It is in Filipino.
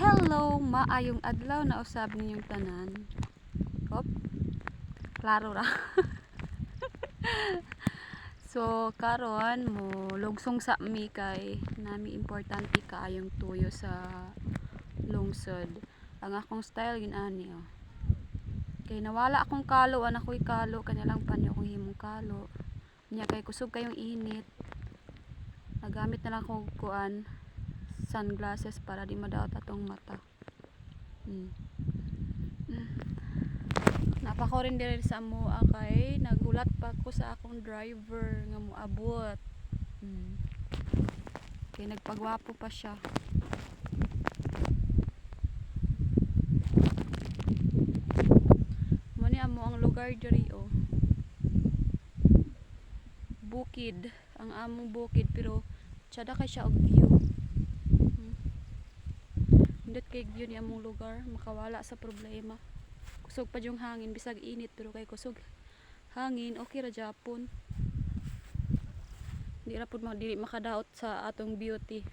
Hello, maayong adlaw na usab ninyong tanan. Hop, klaro ra. So karon mo lugsong sa mi kay nami importante kaayong tuyo sa lungsod. Ang akong style ginani oh. Kay nawala akong kalo, ako'y kalo kanya lang pa niyo akong himong kalo. Nya kay kusog kayong init. Nagamit na lang ko kuan sunglasses para di madaot atong mata. Napako rin diri sa amo kay nagulat pa ko sa akong driver nga moabot. Kay nagpagwapo pa siya. Mani amo ang lugar diri oh. Bukid, ang among bukid pero tsada kay siya og view. Indot kay view ni among lugar, makawala sa problema. Kusog pa yung hangin bisag init pero kay kusog hangin okay ra japon. Di ra pud dili makadaot sa atong beauty.